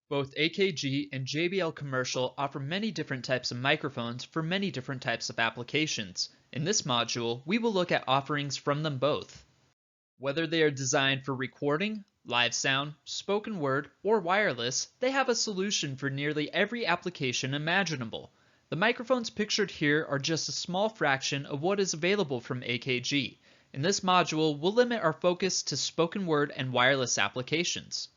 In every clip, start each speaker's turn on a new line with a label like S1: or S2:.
S1: Both AKG and JBL Commercial offer many different types of microphones for many different types of applications. In this module, we will look at offerings from them both. Whether they are designed for recording, live sound, spoken word, or wireless, they have a solution for nearly every application imaginable. The microphones pictured here are just a small fraction of what is available from AKG. In this module, we'll limit our focus to spoken word and wireless applications.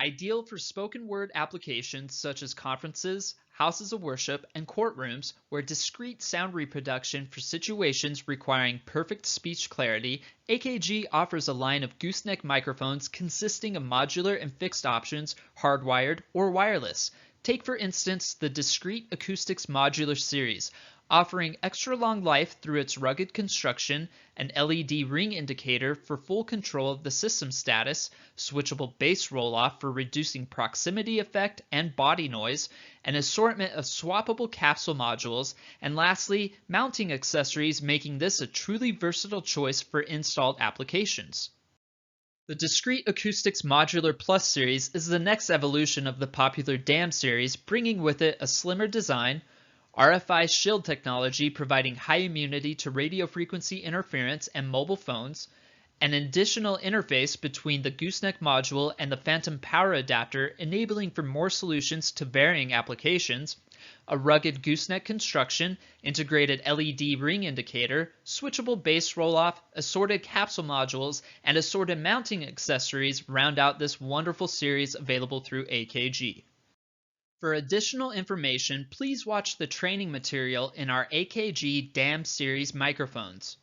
S1: Ideal for spoken word applications such as conferences, houses of worship, and courtrooms, where discrete sound reproduction for situations requiring perfect speech clarity, AKG offers a line of gooseneck microphones consisting of modular and fixed options, hardwired or wireless. Take for instance the Discrete Acoustics Modular series, offering extra long life through its rugged construction, an LED ring indicator for full control of the system status, switchable bass roll-off for reducing proximity effect and body noise, an assortment of swappable capsule modules, and lastly, mounting accessories, making this a truly versatile choice for installed applications. The Discrete Acoustics Modular Plus series is the next evolution of the popular DAM series, bringing with it a slimmer design, RFI shield technology providing high immunity to radio frequency interference and mobile phones, an additional interface between the gooseneck module and the phantom power adapter enabling for more solutions to varying applications, a rugged gooseneck construction, integrated LED ring indicator, switchable bass roll-off, assorted capsule modules, and assorted mounting accessories round out this wonderful series available through AKG. For additional information, please watch the training material in our AKG DAM series microphones.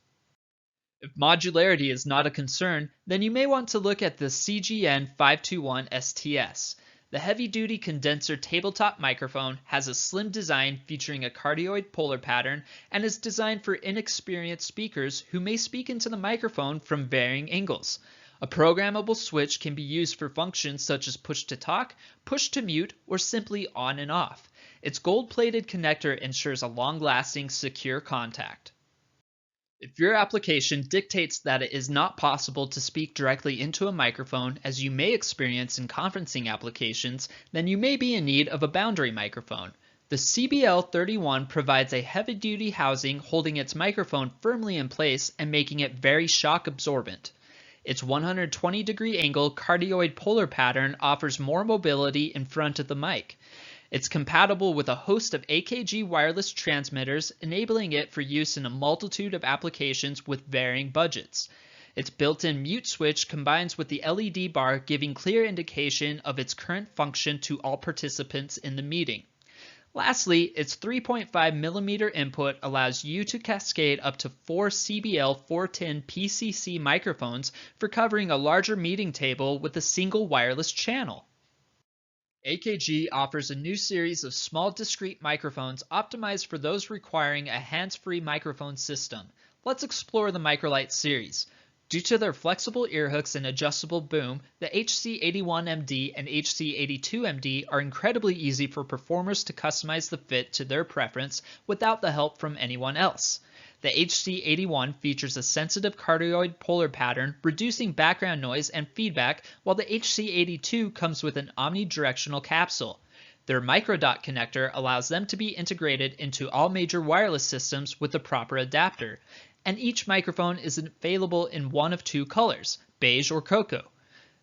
S1: If modularity is not a concern, then you may want to look at the CGN 521 STS. The heavy-duty condenser tabletop microphone has a slim design featuring a cardioid polar pattern and is designed for inexperienced speakers who may speak into the microphone from varying angles. A programmable switch can be used for functions such as push to talk, push to mute, or simply on and off. Its gold-plated connector ensures a long-lasting, secure contact. If your application dictates that it is not possible to speak directly into a microphone, as you may experience in conferencing applications, then you may be in need of a boundary microphone. The CBL31 provides a heavy-duty housing holding its microphone firmly in place and making it very shock absorbent. Its 120-degree angle cardioid polar pattern offers more mobility in front of the mic. It's compatible with a host of AKG wireless transmitters, enabling it for use in a multitude of applications with varying budgets. Its built-in mute switch combines with the LED bar, giving clear indication of its current function to all participants in the meeting. Lastly, its 3.5mm input allows you to cascade up to 4 CBL 410 PCC microphones for covering a larger meeting table with a single wireless channel. AKG offers a new series of small discrete microphones optimized for those requiring a hands-free microphone system. Let's explore the Microlite series. Due to their flexible earhooks and adjustable boom, the HC81MD and HC82MD are incredibly easy for performers to customize the fit to their preference without the help from anyone else. The HC81 features a sensitive cardioid polar pattern, reducing background noise and feedback, while the HC82 comes with an omnidirectional capsule. Their microdot connector allows them to be integrated into all major wireless systems with the proper adapter, and each microphone is available in one of two colors, beige or cocoa.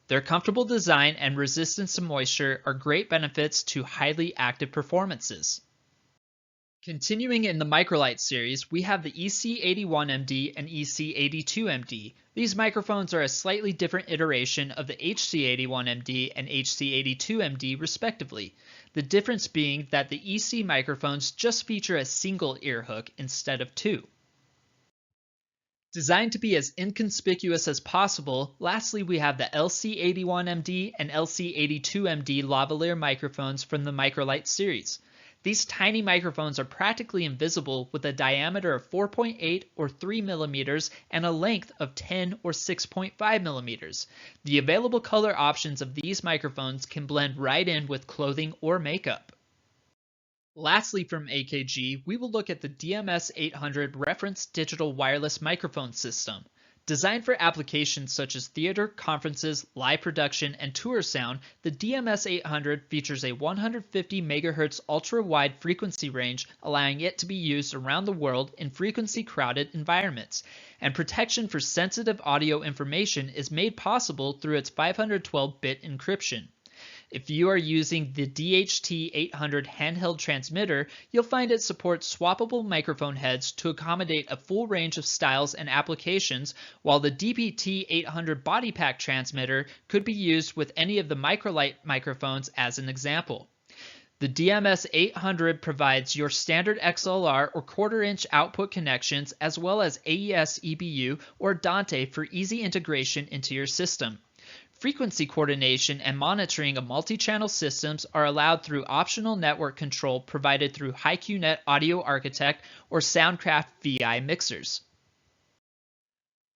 S1: Their comfortable design and resistance to moisture are great benefits to highly active performances. Continuing in the Microlite series, we have the EC81MD and EC82MD. These microphones are a slightly different iteration of the HC81MD and HC82MD respectively. The difference being that the EC microphones just feature a single ear hook instead of two. Designed to be as inconspicuous as possible, lastly we have the LC81MD and LC82MD lavalier microphones from the Microlite series. These tiny microphones are practically invisible with a diameter of 4.8 or 3 millimeters and a length of 10 or 6.5 millimeters. The available color options of these microphones can blend right in with clothing or makeup. Lastly, from AKG, we will look at the DMS 800 Reference Digital Wireless Microphone System. Designed for applications such as theater, conferences, live production, and tour sound, the DMS-800 features a 150 MHz ultra-wide frequency range, allowing it to be used around the world in frequency-crowded environments. And protection for sensitive audio information is made possible through its 512-bit encryption. If you are using the DHT-800 handheld transmitter, you'll find it supports swappable microphone heads to accommodate a full range of styles and applications, while the DPT-800 body pack transmitter could be used with any of the Microlite microphones as an example. The DMS-800 provides your standard XLR or quarter-inch output connections as well as AES EBU or Dante for easy integration into your system. Frequency coordination and monitoring of multi-channel systems are allowed through optional network control provided through HiQNet Audio Architect or Soundcraft VI mixers.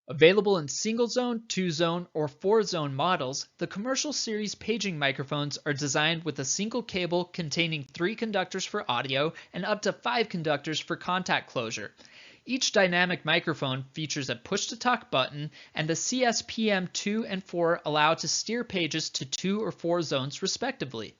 S1: Available in single-zone, two-zone, or four-zone models, the commercial series paging microphones are designed with a single cable containing 3 conductors for audio and up to 5 conductors for contact closure. Each dynamic microphone features a push-to-talk button, and the CSPM2 and 4 allow to steer pages to 2 or 4 zones respectively.